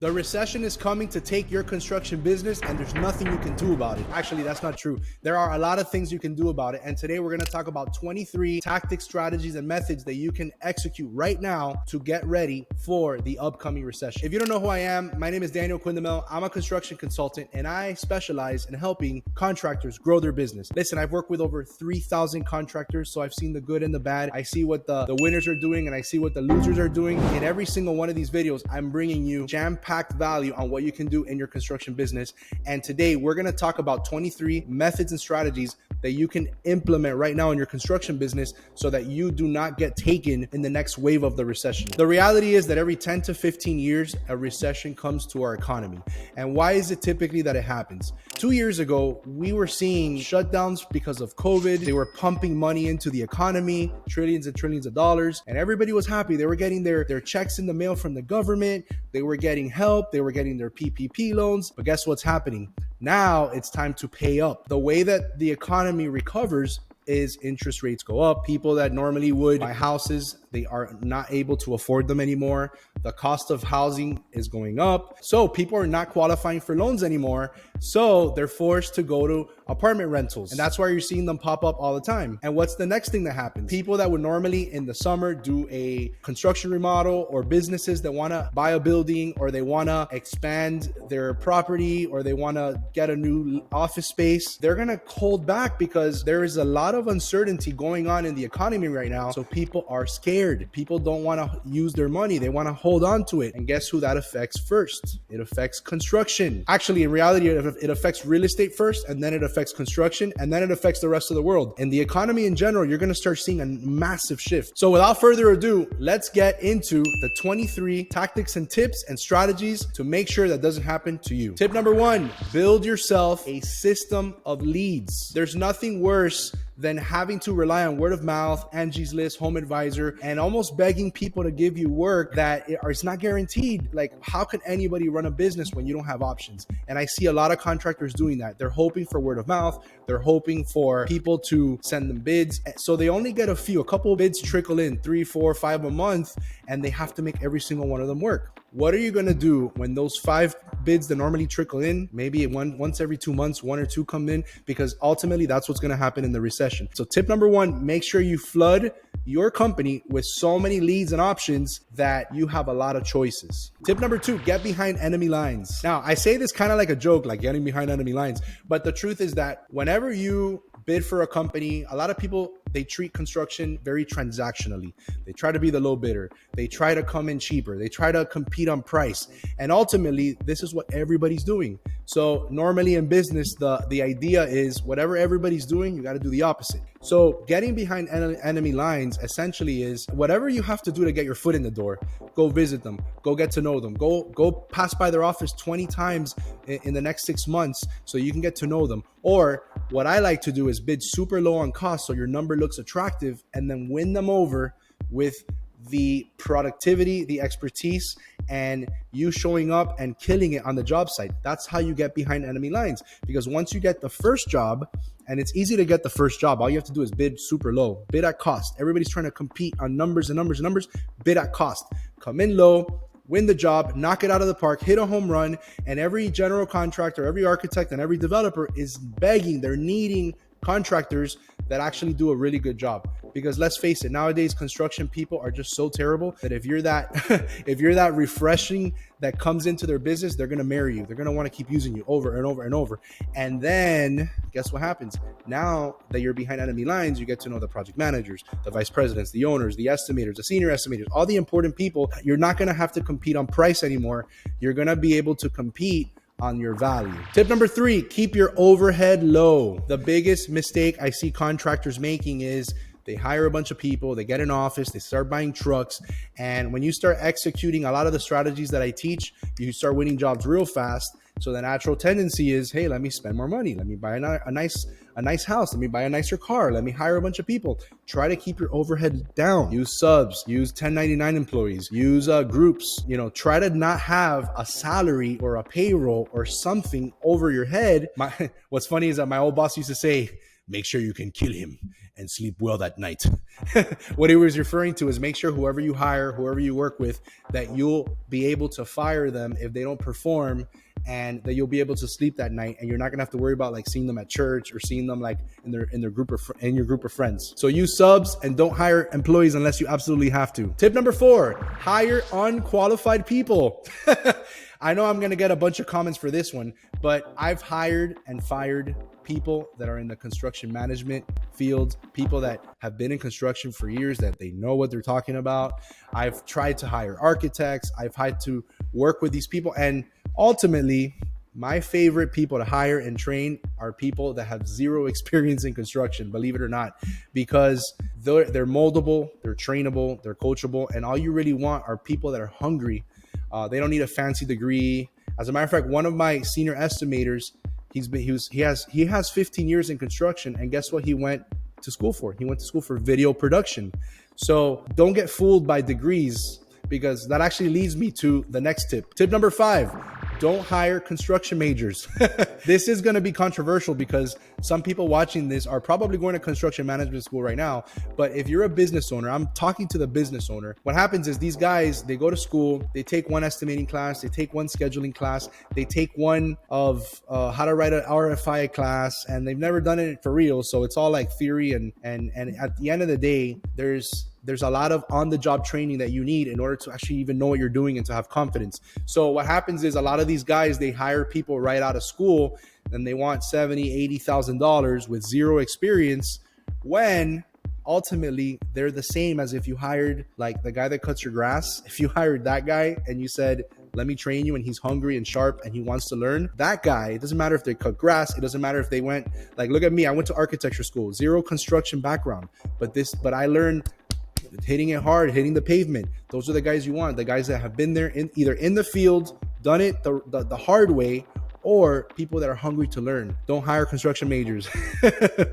The recession is coming to take your construction business, and there's nothing you can do about it. Actually, that's not true. There are a lot of things you can do about it. And today we're going to talk about 23 tactics, strategies, and methods that you can execute right now to get ready for the upcoming recession. If you don't know who I am, my name is Quindemil. I'm a construction consultant, and I specialize in helping contractors grow their business. Listen, I've worked with over 3,000 contractors, so I've seen the good and the bad. I see what the winners are doing, and I see what the losers are doing. In every single one of these videos, I'm bringing you jam-packed value on what you can do in your construction business. And today we're going to talk about 23 methods and strategies that you can implement right now in your construction business so that you do not get taken in the next wave of the recession. The reality is that every 10 to 15 years, a recession comes to our economy. And why is it typically that it happens? 2 years ago, we were seeing shutdowns because of COVID. They were pumping money into the economy, trillions and trillions of dollars, and everybody was happy. They were getting their checks in the mail from the government. They were getting help. They were getting their PPP loans. But guess what's happening? Now it's time to pay up. The way that the economy recovers is interest rates go up. People that normally would buy houses, they are not able to afford them anymore. The cost of housing is going up. So people are not qualifying for loans anymore. So they're forced to go to apartment rentals. And that's why you're seeing them pop up all the time. And what's the next thing that happens? People that would normally in the summer do a construction remodel, or businesses that want to buy a building, or they want to expand their property, or they want to get a new office space, they're going to hold back because there is a lot of uncertainty going on in the economy right now. So people are scared. People don't want to use their money. They want to hold on to it. And guess who that affects first? It affects construction. Actually, in reality, it affects real estate first, and then it affects construction, and then it affects the rest of the world. And the economy in general, you're going to start seeing a massive shift. So without further ado, let's get into the 23 tactics and tips and strategies to make sure that doesn't happen to you. Tip number 1, build yourself a system of leads. There's nothing worse than having to rely on word of mouth, Angie's List, Home Advisor, and almost begging people to give you work that it's not guaranteed. Like, how can anybody run a business when you don't have options? And I see a lot of contractors doing that. They're hoping for word of mouth. They're hoping for people to send them bids. So they only get a couple bids trickle in, 3, 4, 5 a month, and they have to make every single one of them work. What are you going to do when those 5 bids that normally trickle in, maybe once every 2 months, 1 or 2 come in? Because ultimately that's what's going to happen in the recession. So tip number 1, make sure you flood your company with so many leads and options that you have a lot of choices. Tip number 2, get behind enemy lines. Now, I say this kind of like a joke, like getting behind enemy lines, but the truth is that whenever you bid for a company, a lot of people, they treat construction very transactionally. They try to be the low bidder. They try to come in cheaper. They try to compete on price. And ultimately, this is what everybody's doing. So normally in business, the idea is whatever everybody's doing, you got to do the opposite. So getting behind enemy lines essentially is whatever you have to do to get your foot in the door. Go visit them. Go get to know them. Go pass by their office 20 times in the next 6 months so you can get to know them. Or what I like to do is bid super low on cost so your number looks attractive, and then win them over with the productivity, the expertise, and you showing up and killing it on the job site. That's how you get behind enemy lines. Because once you get the first job, and it's easy to get the first job, all you have to do is bid super low, bid at cost. Everybody's trying to compete on numbers and numbers and numbers. Bid at cost. Come in low, win the job, knock it out of the park, hit a home run, and every general contractor, every architect, and every developer is begging, they're needing contractors that actually do a really good job. Because let's face it, nowadays construction people are just so terrible that if you're that refreshing that comes into their business, they're gonna marry you. They're gonna want to keep using you over and over and over. And then guess what happens? Now that you're behind enemy lines, you get to know the project managers, the vice presidents, the owners, the estimators, the senior estimators, all the important people. You're not gonna have to compete on price anymore. You're gonna be able to compete on your value. Tip number 3, keep your overhead low. The biggest mistake I see contractors making is they hire a bunch of people, they get an office, they start buying trucks. And when you start executing a lot of the strategies that I teach, you start winning jobs real fast. So the natural tendency is, hey, let me spend more money. Let me buy a nice house. Let me buy a nicer car. Let me hire a bunch of people. Try to keep your overhead down. Use subs, use 1099 employees, use groups. Try to not have a salary or a payroll or something over your head. What's funny is that my old boss used to say, make sure you can kill him and sleep well that night. What he was referring to is make sure whoever you hire, whoever you work with, that you'll be able to fire them if they don't perform, and that you'll be able to sleep that night, and you're not gonna have to worry about like seeing them at church or seeing them like in their group of in your group of friends. So use subs and don't hire employees unless you absolutely have to. Tip number 4, hire unqualified people. I know I'm gonna get a bunch of comments for this one, but I've hired and fired people that are in the construction management field, people that have been in construction for years, that they know what they're talking about. I've tried to hire architects. I've had to work with these people, and ultimately, my favorite people to hire and train are people that have zero experience in construction, believe it or not, because they're moldable, they're trainable, they're coachable, and all you really want are people that are hungry. They don't need a fancy degree. As a matter of fact, one of my senior estimators, he has 15 years in construction, and guess what he went to school for? He went to school for video production. So don't get fooled by degrees, because that actually leads me to the next tip. Tip number 5, don't hire construction majors. This is going to be controversial because some people watching this are probably going to construction management school right now. But if you're a business owner, I'm talking to the business owner. What happens is these guys, they go to school, they take one estimating class, they take one scheduling class, they take one of how to write an RFI class, and they've never done it for real. So it's all like theory. And at the end of the day, there's a lot of on-the-job training that you need in order to actually even know what you're doing and to have confidence. So what happens is a lot of these guys, they hire people right out of school and they want $70,000, $80,000 with zero experience, when ultimately they're the same as if you hired like the guy that cuts your grass. If you hired that guy and you said, let me train you, and he's hungry and sharp and he wants to learn, that guy, it doesn't matter if they cut grass, it doesn't matter if they went, like, look at me, I went to architecture school, zero construction background, but I learned hitting it hard, hitting the pavement. Those are the guys you want, the guys that have been there either in the field, done it the hard way, or people that are hungry to learn. Don't hire construction majors.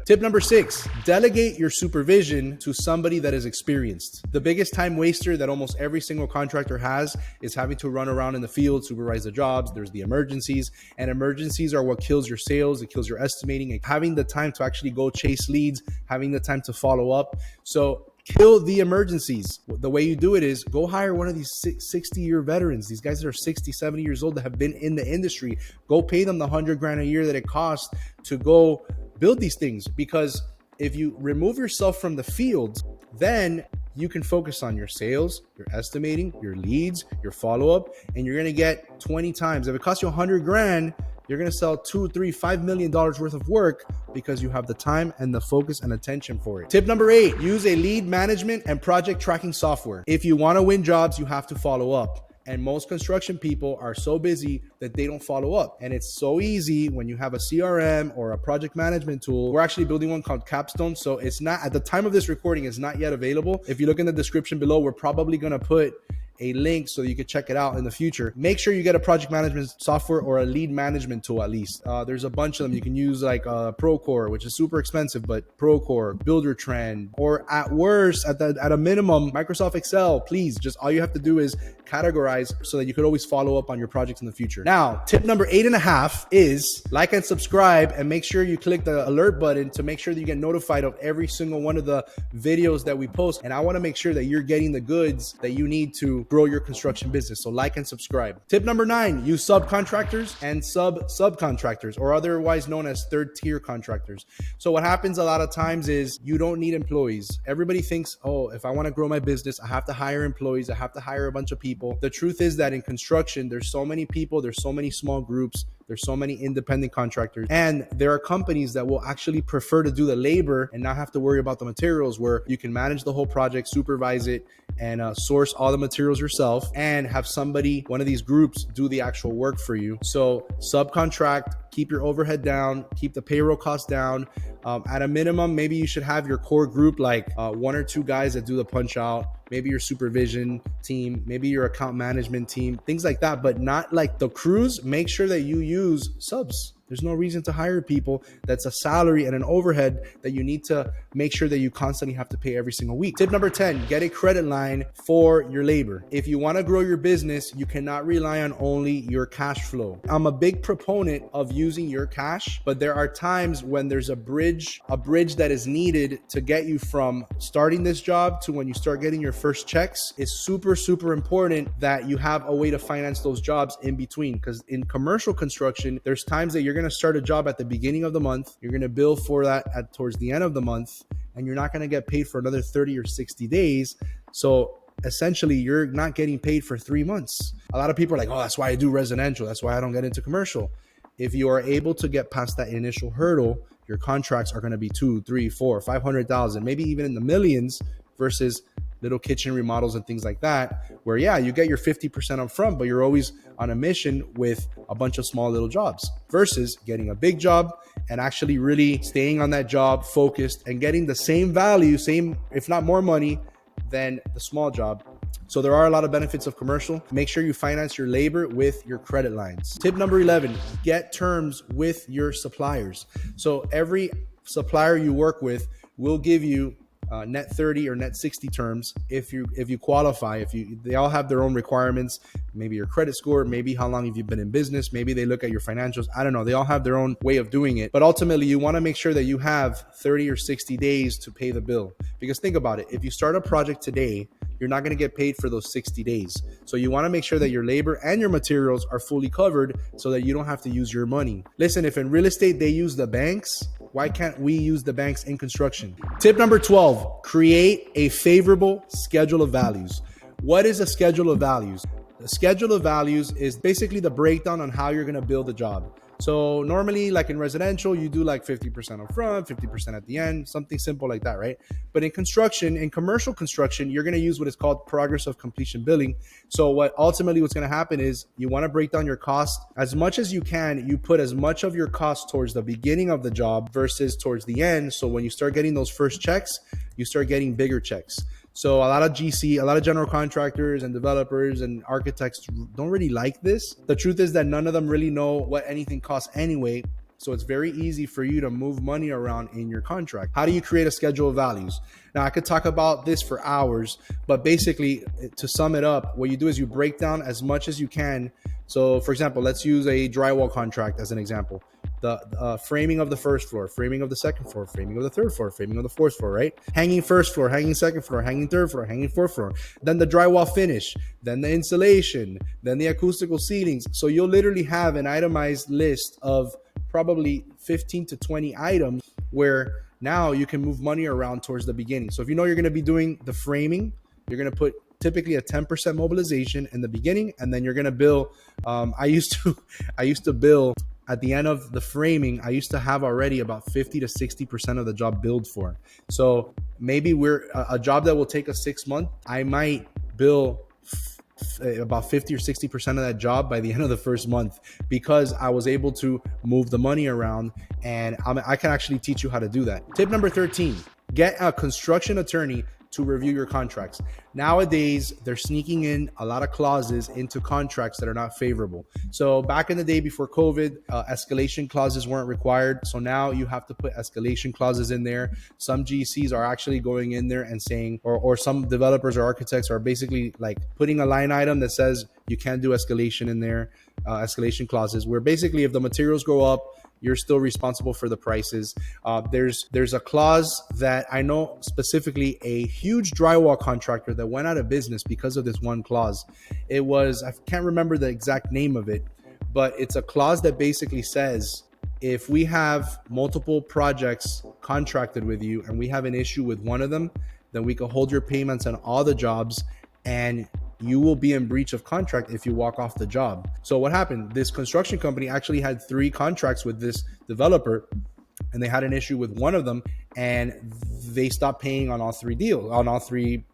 Tip number 6, delegate your supervision to somebody that is experienced. The biggest time waster that almost every single contractor has is having to run around in the field, supervise the jobs. There's the emergencies, and emergencies are what kills your sales. It kills your estimating, and having the time to actually go chase leads, having the time to follow up. So kill the emergencies. The way you do it is go hire one of these 60-year veterans, these guys that are 60, 70 years old that have been in the industry. Go pay them the $100,000 a year that it costs to go build these things. Because if you remove yourself from the field, then you can focus on your sales, your estimating, your leads, your follow-up, and you're going to get 20 times. If it costs you $100,000, you're going to sell $2, $3, $5 million worth of work because you have the time and the focus and attention for it. Tip number 8, use a lead management and project tracking software. If you want to win jobs, you have to follow up. And most construction people are so busy that they don't follow up. And it's so easy when you have a CRM or a project management tool. We're actually building one called Capstone. So it's not, at the time of this recording, it's not yet available. If you look in the description below, we're probably going to put a link so you could check it out in the future. Make sure you get a project management software or a lead management tool at least. There's a bunch of them. You can use like Procore, which is super expensive, but Procore, Buildertrend, or at worst, at a minimum, Microsoft Excel. Please, just all you have to do is categorize so that you could always follow up on your projects in the future. Now, tip number 8.5 is like and subscribe, and make sure you click the alert button to make sure that you get notified of every single one of the videos that we post. And I want to make sure that you're getting the goods that you need to grow your construction business. So like and subscribe. Tip number 9, use subcontractors and subcontractors, or otherwise known as third-tier contractors. So what happens a lot of times is you don't need employees. Everybody thinks, oh, if I want to grow my business, I have to hire employees. I have to hire a bunch of people. The truth is that in construction, there's so many people, there's so many small groups, there's so many independent contractors, and there are companies that will actually prefer to do the labor and not have to worry about the materials, where you can manage the whole project, supervise it, and source all the materials yourself, and have somebody, one of these groups, do the actual work for you. So subcontract, keep your overhead down, keep the payroll costs down. At a minimum, maybe you should have your core group, like 1 or 2 guys that do the punch out, maybe your supervision team, maybe your account management team, things like that, but not like the crews. Make sure that you use subs. There's no reason to hire people that's a salary and an overhead that you need to make sure that you constantly have to pay every single week. Tip number 10, get a credit line for your labor. If you want to grow your business, you cannot rely on only your cash flow. I'm a big proponent of using using your cash, but there are times when there's a bridge that is needed to get you from starting this job to when you start getting your first checks. It's super important that you have a way to finance those jobs in between, because in commercial construction, there's times that you're going to start a job at the beginning of the month, you're going to bill for that towards the end of the month, and you're not going to get paid for another 30 or 60 days. So essentially, you're not getting paid for 3 months. A lot of people are like, oh, that's why I do residential. That's why I don't get into commercial. If you are able to get past that initial hurdle, your contracts are going to be 2, 3, 4, 500,000, maybe even in the millions, versus little kitchen remodels and things like that, where yeah, you get your 50% up front, but you're always on a mission with a bunch of small little jobs, versus getting a big job and actually really staying on that job, focused, and getting the same value, same, if not more money than the small job. So there are a lot of benefits of commercial. Make sure you finance your labor with your credit lines. Tip number 11, get terms with your suppliers. So every supplier you work with will give you net 30 or net 60 terms if you qualify. They all have their own requirements, maybe your credit score, maybe how long have you been in business, maybe they look at your financials. I don't know. They all have their own way of doing it. But ultimately, you want to make sure that you have 30 or 60 days to pay the bill. Because think about it. If you start a project today, you're not going to get paid for those 60 days. So you want to make sure that your labor and your materials are fully covered so that you don't have to use your money. Listen, if in real estate they use the banks, why can't we use the banks in construction? Tip number 12, create a favorable schedule of values. What is a schedule of values? The schedule of values is basically the breakdown on how you're going to build a job. So normally, like in residential, you do like 50% up front, 50% at the end, something simple like that, right? But in construction, in commercial construction, you're going to use what is called progress of completion billing. So what's going to happen is you want to break down your cost as much as you can. You put as much of your cost towards the beginning of the job versus towards the end. So when you start getting those first checks, you start getting bigger checks. So a lot of general contractors and developers and architects don't really like this. The truth is that none of them really know what anything costs anyway. So it's very easy for you to move money around in your contract. How do you create a schedule of values? Now, I could talk about this for hours, but basically, to sum it up, what you do is you break down as much as you can. So for example, let's use a drywall contract as an example. The framing of the first floor, framing of the second floor, framing of the third floor, framing of the fourth floor, right? Hanging first floor, hanging second floor, hanging third floor, hanging fourth floor. Then the drywall finish, then the insulation, then the acoustical ceilings. So you'll literally have an itemized list of probably 15 to 20 items where now you can move money around towards the beginning. So if you know you're going to be doing the framing, you're going to put typically a 10% mobilization in the beginning, and then you're going to bill. I used to bill at the end of the framing. I used to have already about 50 to 60% of the job billed for. So maybe we're a job that will take us 6 months. I might bill about 50 or 60% of that job by the end of the first month, because I was able to move the money around, and I can actually teach you how to do that. Tip number 13, get a construction attorney to review your contracts. Nowadays, they're sneaking in a lot of clauses into contracts that are not favorable. So back in the day before COVID, escalation clauses weren't required. So now you have to put escalation clauses in there. Some GCs are actually going in there and saying, or some developers or architects are basically like putting a line item that says you can't do escalation in there, escalation clauses, where basically if the materials go up, you're still responsible for the prices. There's a clause that I know specifically a huge drywall contractor that went out of business because of this one clause. I can't remember the exact name of it, but it's a clause that basically says, if we have multiple projects contracted with you and we have an issue with one of them, then we can hold your payments on all the jobs, and you will be in breach of contract if you walk off the job. So what happened? This construction company actually had 3 contracts with this developer, and they had an issue with one of them, and they stopped paying on all 3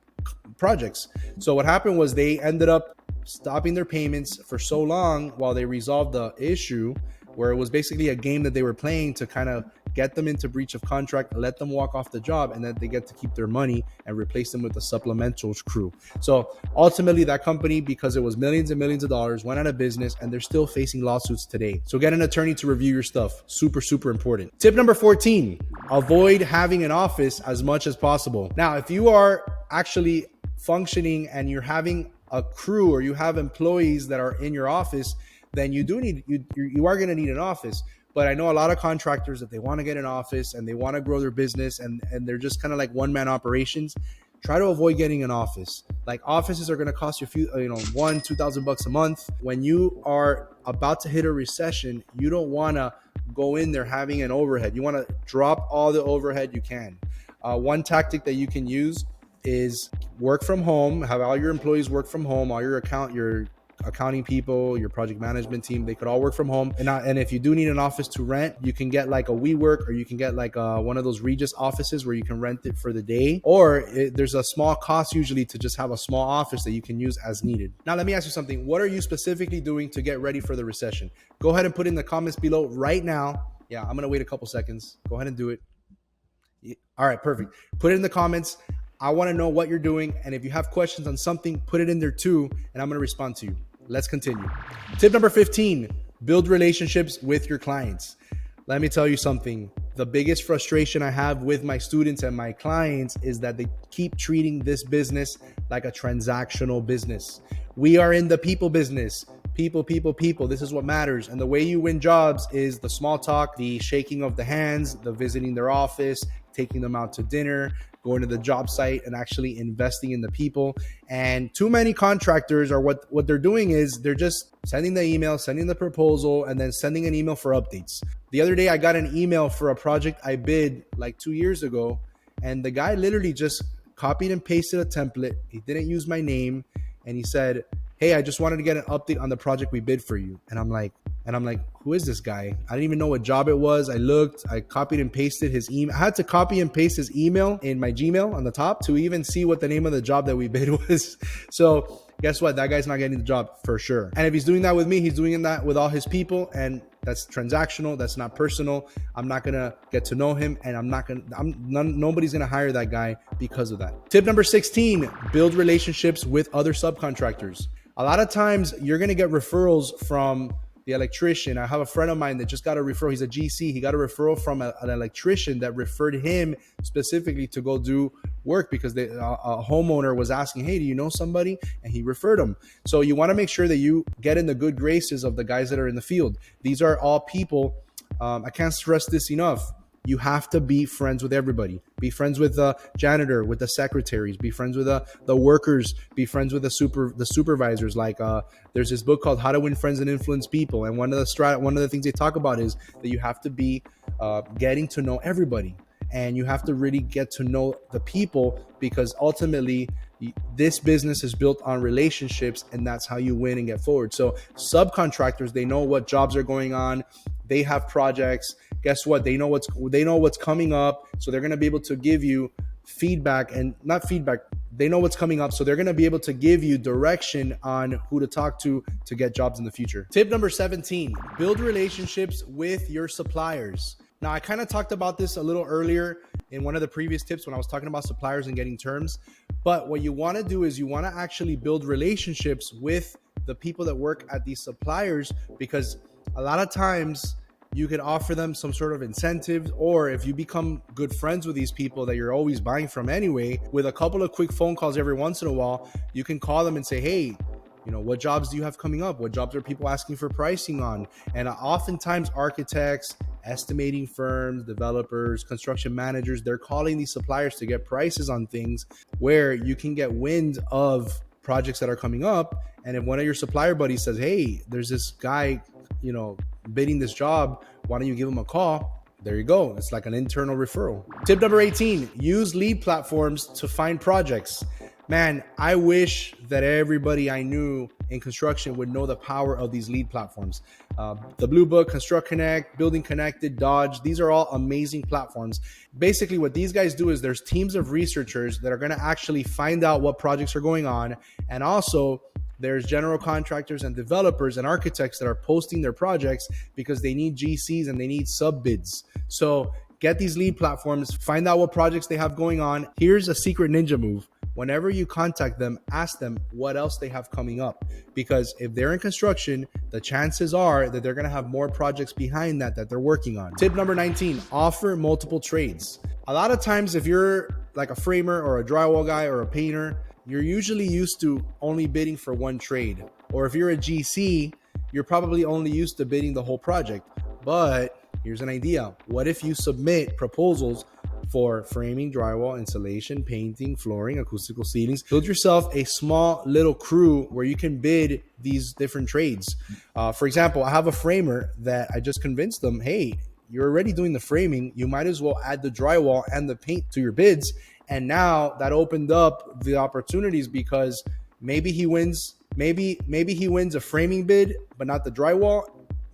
projects. So what happened was they ended up stopping their payments for so long while they resolved the issue, where it was basically a game that they were playing to kind of get them into breach of contract, let them walk off the job, and then they get to keep their money and replace them with a supplemental crew. So ultimately that company, because it was millions and millions of dollars, went out of business, and they're still facing lawsuits today. So get an attorney to review your stuff. Super, super important. Tip number 14, avoid having an office as much as possible. Now, if you are actually functioning and you're having a crew or you have employees that are in your office, then you are going to need an office. But I know a lot of contractors that they want to get an office and they want to grow their business, and they're just kind of like one-man operations. Try to avoid getting an office. Like, offices are going to cost you a few, $1,000-2,000 a month. When you are about to hit a recession, you don't want to go in there having an overhead. You want to drop all the overhead you can. One tactic that you can use is work from home. Have all your employees work from home. All your accounting people, your project management team, they could all work from home. And if you do need an office to rent, you can get like a WeWork, or you can get like one of those Regis offices where you can rent it for the day. Or there's a small cost usually to just have a small office that you can use as needed. Now, let me ask you something. What are you specifically doing to get ready for the recession? Go ahead and put in the comments below right now. Yeah, I'm gonna wait a couple seconds. Go ahead and do it. All right, perfect. Put it in the comments. I want to know what you're doing. And if you have questions on something, put it in there too, and I'm going to respond to you. Let's continue. Tip number 15, build relationships with your clients. Let me tell you something. The biggest frustration I have with my students and my clients is that they keep treating this business like a transactional business. We are in the people business. People. This is what matters. And the way you win jobs is the small talk, the shaking of the hands, the visiting their office, taking them out to dinner, going to the job site, and actually investing in the people. And too many contractors are what they're doing is they're just sending the email, sending the proposal, and then sending an email for updates. The other day, I got an email for a project I bid like 2 years ago, and the guy literally just copied and pasted a template. He didn't use my name, and he said, "Hey, I just wanted to get an update on the project we bid for you." And I'm like, who is this guy? I didn't even know what job it was. I looked, I copied and pasted his email. I had to copy and paste his email in my Gmail on the top to even see what the name of the job that we bid was. So guess what? That guy's not getting the job for sure. And if he's doing that with me, he's doing that with all his people. And that's transactional. That's not personal. I'm not going to get to know him, and nobody's going to hire that guy because of that. Tip number 16, build relationships with other subcontractors. A lot of times you're going to get referrals from the electrician. I have a friend of mine that just got a referral. He's a GC. He got a referral from an electrician that referred him specifically to go do work because a homeowner was asking, "Hey, do you know somebody?" And he referred him. So you want to make sure that you get in the good graces of the guys that are in the field. These are all people. I can't stress this enough. You have to be friends with everybody. Be friends with the janitor, with the secretaries, be friends with the workers, be friends with the supervisors. Like there's this book called How to Win Friends and Influence People. And one of the things they talk about is that you have to be getting to know everybody. And you have to really get to know the people, because ultimately this business is built on relationships, and that's how you win and get forward. So subcontractors, they know what jobs are going on. They have projects. Guess what? They know what's coming up. So they're going to be able to give you feedback, and not feedback. They know what's coming up. So they're going to be able to give you direction on who to talk to get jobs in the future. Tip number 17, build relationships with your suppliers. Now, I kind of talked about this a little earlier in one of the previous tips when I was talking about suppliers and getting terms. But what you want to do is you want to actually build relationships with the people that work at these suppliers, because a lot of times you can offer them some sort of incentives, or if you become good friends with these people that you're always buying from anyway, with a couple of quick phone calls every once in a while, you can call them and say, "Hey, what jobs do you have coming up? What jobs are people asking for pricing on?" And oftentimes architects, estimating firms, developers, construction managers, they're calling these suppliers to get prices on things, where you can get wind of projects that are coming up. And if one of your supplier buddies says, "Hey, there's this guy, bidding this job, why don't you give him a call?" There you go. It's like an internal referral. Tip number 18, use lead platforms to find projects. Man, I wish that everybody I knew in construction would know the power of these lead platforms. The Blue Book, ConstructConnect, BuildingConnected, Dodge, these are all amazing platforms. Basically, what these guys do is there's teams of researchers that are going to actually find out what projects are going on. And also, there's general contractors and developers and architects that are posting their projects because they need GCs and they need sub bids. So get these lead platforms, find out what projects they have going on. Here's a secret ninja move. Whenever you contact them, ask them what else they have coming up. Because if they're in construction, the chances are that they're going to have more projects behind that they're working on. Tip number 19, offer multiple trades. A lot of times, if you're like a framer or a drywall guy or a painter, you're usually used to only bidding for one trade. Or if you're a GC, you're probably only used to bidding the whole project. But Here's an idea. What if you submit proposals for framing, drywall, insulation, painting, flooring, acoustical ceilings? Build yourself a small little crew where you can bid these different trades. For example, I have a framer that I just convinced them, hey, you're already doing the framing. You might as well add the drywall and the paint to your bids. And now that opened up the opportunities because maybe he wins, maybe he wins a framing bid, but not the drywall.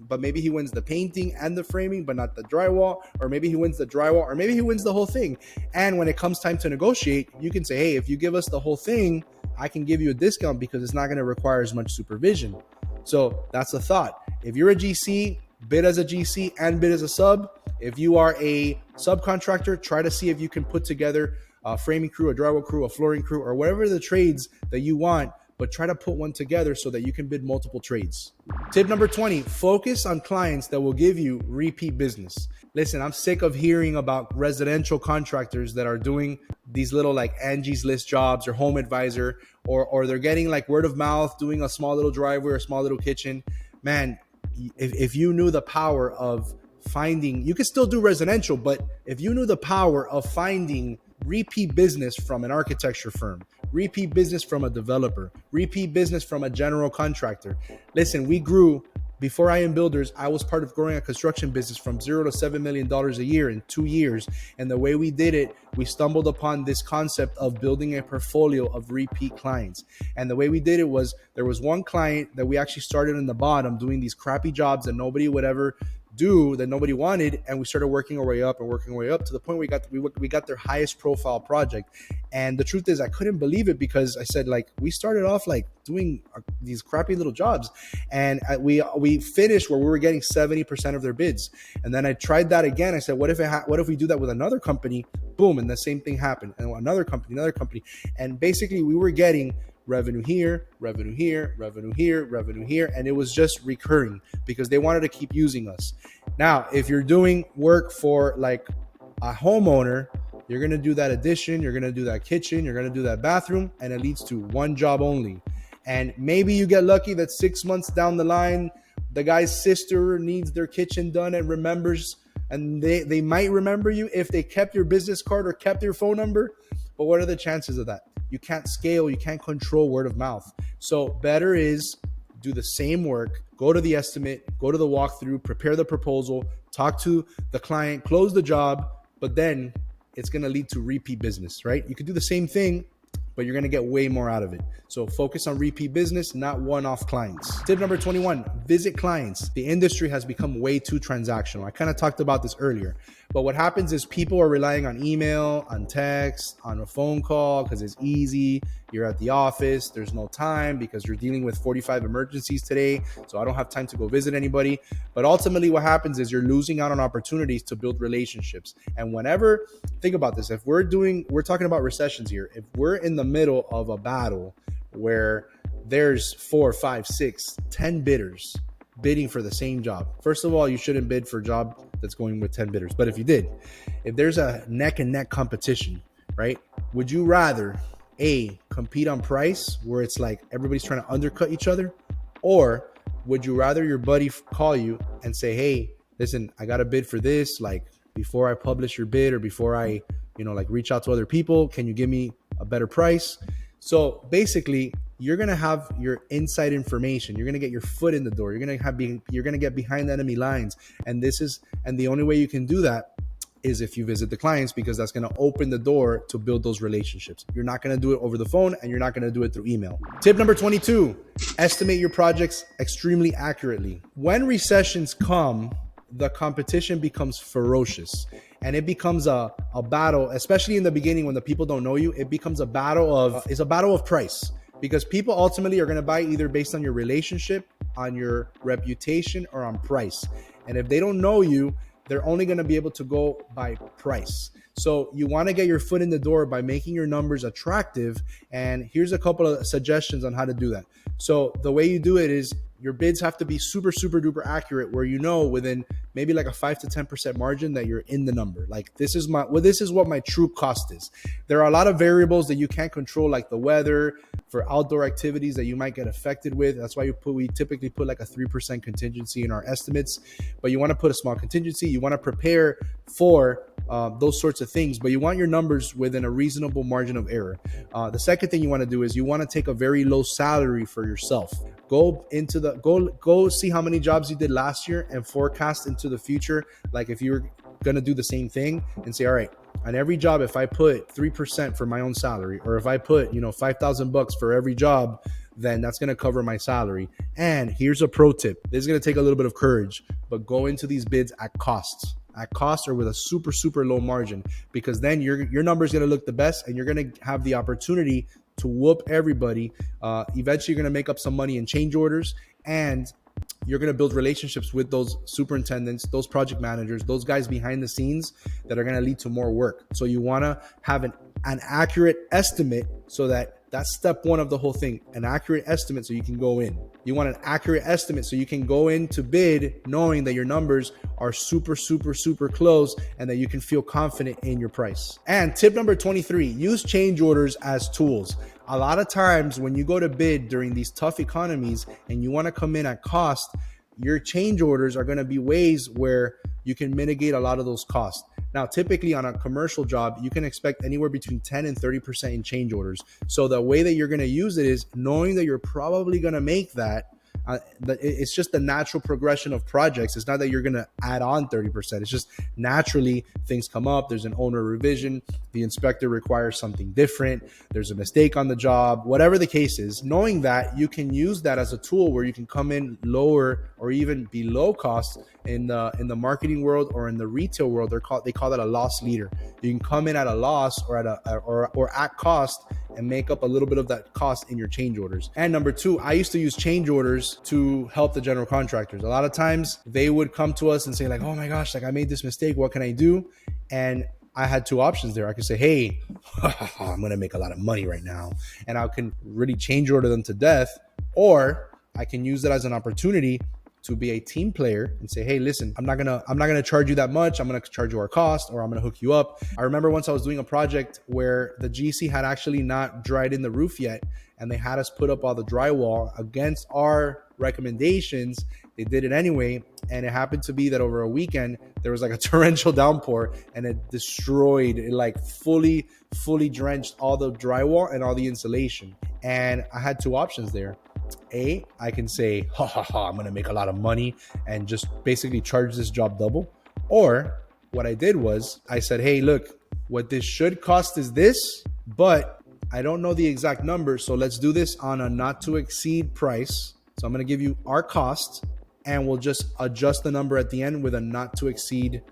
But maybe he wins the painting and the framing, but not the drywall, or maybe he wins the drywall, or maybe he wins the whole thing. And when it comes time to negotiate, you can say, hey, if you give us the whole thing, I can give you a discount because it's not going to require as much supervision. So that's the thought. If you're a GC, bid as a GC and bid as a sub. If you are a subcontractor, try to see if you can put together a framing crew, a drywall crew, a flooring crew, or whatever the trades that you want, but try to put one together so that you can bid multiple trades. Tip number 20, focus on clients that will give you repeat business. Listen, I'm sick of hearing about residential contractors that are doing these little like Angie's List jobs or Home Advisor, or they're getting like word of mouth, doing a small little driveway or a small little kitchen. Man, if you knew the power of finding, you could still do residential, but if you knew the power of finding repeat business from an architecture firm, repeat business from a developer, repeat business from a general contractor. Listen, we grew. Before I Am Builders, I was part of growing a construction business from $0 to $7 million a year in 2 years. And the way we did it, we stumbled upon this concept of building a portfolio of repeat clients. And the way we did it was there was one client that we actually started in the bottom doing these crappy jobs that nobody would ever do, that nobody wanted, and we started working our way up to the point we got their highest profile project. And the truth is, I couldn't believe it because I said, like, we started off like doing these crappy little jobs, and we finished where we were getting 70% of their bids. And then I tried that again. I said, what if we do that with another company? Boom, and the same thing happened. And another company, and basically we were getting revenue here, revenue here, revenue here, revenue here. And it was just recurring because they wanted to keep using us. Now, if you're doing work for like a homeowner, you're going to do that addition, you're going to do that kitchen, you're going to do that bathroom, and it leads to one job only. And maybe you get lucky that 6 months down the line, the guy's sister needs their kitchen done and remembers, and they might remember you if they kept your business card or kept your phone number. But what are the chances of that? You can't scale, you can't control word of mouth. So better is do the same work, go to the estimate, go to the walkthrough, prepare the proposal, talk to the client, close the job, but then it's going to lead to repeat business, right? You could do the same thing, but you're going to get way more out of it. So focus on repeat business, not one-off clients. Tip number 21, visit clients. The industry has become way too transactional. I kind of talked about this earlier, but what happens is people are relying on email, on text, on a phone call because it's easy. You're at the office. There's no time because you're dealing with 45 emergencies today. So I don't have time to go visit anybody. But ultimately what happens is you're losing out on opportunities to build relationships. And whenever, think about this, if we're talking about recessions here, if we're in the middle of a battle where there's 4, 5, 6, 10 bidders bidding for the same job. First of all, you shouldn't bid for a job that's going with 10 bidders. But if you did, if there's a neck and neck competition, right? Would you rather compete on price where it's like everybody's trying to undercut each other? Or would you rather your buddy call you and say, hey, listen, I got a bid for this, like before I publish your bid or before I, reach out to other people, can you give me a better price? So basically, you're going to have your inside information. You're going to get your foot in the door. You're going to get behind enemy lines. And the only way you can do that is if you visit the clients, because that's going to open the door to build those relationships. You're not going to do it over the phone, and you're not going to do it through email. Tip number 22, estimate your projects extremely accurately. When recessions come, the competition becomes ferocious, and it becomes a battle, especially in the beginning when the people don't know you. It becomes a battle of price, because people ultimately are going to buy either based on your relationship, on your reputation, or on price. And if they don't know you, they're only going to be able to go by price. So you want to get your foot in the door by making your numbers attractive. And here's a couple of suggestions on how to do that. So the way you do it is your bids have to be super, super duper accurate, where you know within maybe like a 5 to 10% margin that you're in the number. Like this is what my true cost is. There are a lot of variables that you can't control, like the weather, for outdoor activities that you might get affected with. That's why we typically put like a 3% contingency in our estimates, but you want to put a small contingency. You want to prepare for those sorts of things, but you want your numbers within a reasonable margin of error. The second thing you want to do is you want to take a very low salary for yourself. Go see how many jobs you did last year and forecast into the future. Like if you were going to do the same thing and say, all right, on every job, if I put 3% for my own salary, or if I put, $5,000 for every job, then that's going to cover my salary. And here's a pro tip. This is going to take a little bit of courage, but go into these bids at cost or with a super, super low margin, because then your number is going to look the best and you're going to have the opportunity to whoop everybody. Eventually, you're going to make up some money in change orders, and you're going to build relationships with those superintendents, those project managers, those guys behind the scenes that are going to lead to more work. So you want to have an accurate estimate, so that's step one of the whole thing, an accurate estimate so you can go in. You want an accurate estimate so you can go in to bid knowing that your numbers are super, super, super close and that you can feel confident in your price. And tip number 23, use change orders as tools. A lot of times when you go to bid during these tough economies and you want to come in at cost, your change orders are going to be ways where you can mitigate a lot of those costs. Now, typically on a commercial job, you can expect anywhere between 10 and 30% in change orders. So the way that you're going to use it is knowing that you're probably going to make that. It's just the natural progression of projects. It's not that you're going to add on 30%. It's just naturally things come up. There's an owner revision. The inspector requires something different. There's a mistake on the job, whatever the case is. Knowing that, you can use that as a tool where you can come in lower or even below cost. In the marketing world or in the retail world, they call that a loss leader. You can come in at a loss or at cost and make up a little bit of that cost in your change orders. And number two, I used to use change orders to help the general contractors. A lot of times they would come to us and say like, oh my gosh, like I made this mistake. What can I do? And I had two options there. I could say, hey, I'm going to make a lot of money right now, and I can really change order them to death. Or I can use that as an opportunity to be a team player and say, hey, listen, I'm not gonna charge you that much. I'm gonna charge you our cost, or I'm gonna hook you up. I remember once I was doing a project where the GC had actually not dried in the roof yet, and they had us put up all the drywall against our recommendations. They did it anyway, and it happened to be that over a weekend there was like a torrential downpour, and it destroyed, it like fully drenched all the drywall and all the insulation. And I had two options there. I can say, I'm going to make a lot of money and just basically charge this job double. Or what I did was I said, hey, look, what this should cost is this, but I don't know the exact number. So let's do this on a not to exceed price. So I'm going to give you our cost, and we'll just adjust the number at the end with a not to exceed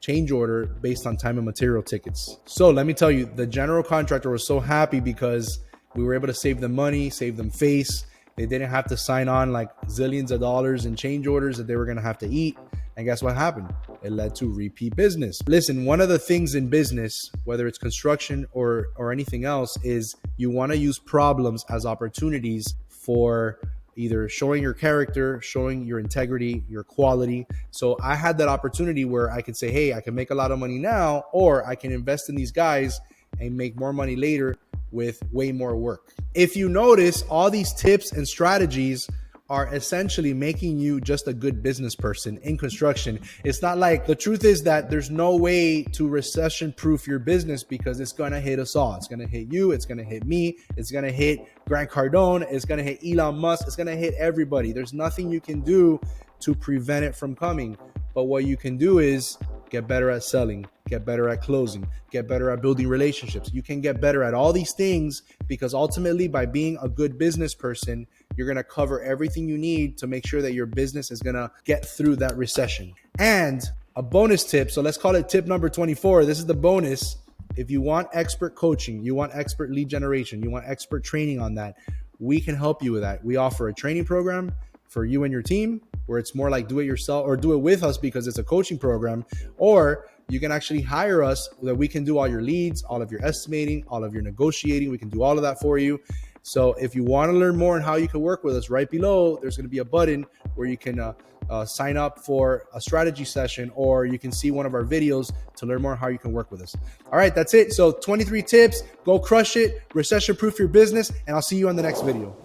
change order based on time and material tickets. So let me tell you, the general contractor was so happy because we were able to save them money, save them face. They didn't have to sign on like zillions of dollars in change orders that they were going to have to eat. And guess what happened? It led to repeat business. Listen, one of the things in business, whether it's construction or anything else, is you want to use problems as opportunities for either showing your character, showing your integrity, your quality. So I had that opportunity where I could say, hey, I can make a lot of money now, or I can invest in these guys and make more money later with way more work. If you notice, all these tips and strategies are essentially making you just a good business person in construction. It's not like, the truth is that there's no way to recession-proof your business, because it's going to hit us all. It's going to hit you. It's going to hit me. It's going to hit Grant Cardone. It's going to hit Elon Musk. It's going to hit everybody. There's nothing you can do to prevent it from coming. But what you can do is get better at selling, get better at closing, get better at building relationships. You can get better at all these things, because ultimately by being a good business person, you're going to cover everything you need to make sure that your business is going to get through that recession. And a bonus tip, so let's call it tip number 24. This is the bonus. If you want expert coaching, you want expert lead generation, you want expert training on that, we can help you with that. We offer a training program for you and your team, where it's more like do it yourself, or do it with us because it's a coaching program. Or you can actually hire us, that we can do all your leads, all of your estimating, all of your negotiating. We can do all of that for you. So if you want to learn more on how you can work with us, right below, there's going to be a button where you can sign up for a strategy session, or you can see one of our videos to learn more on how you can work with us. All right, that's it. So 23 tips, go crush it, recession proof your business, and I'll see you on the next video.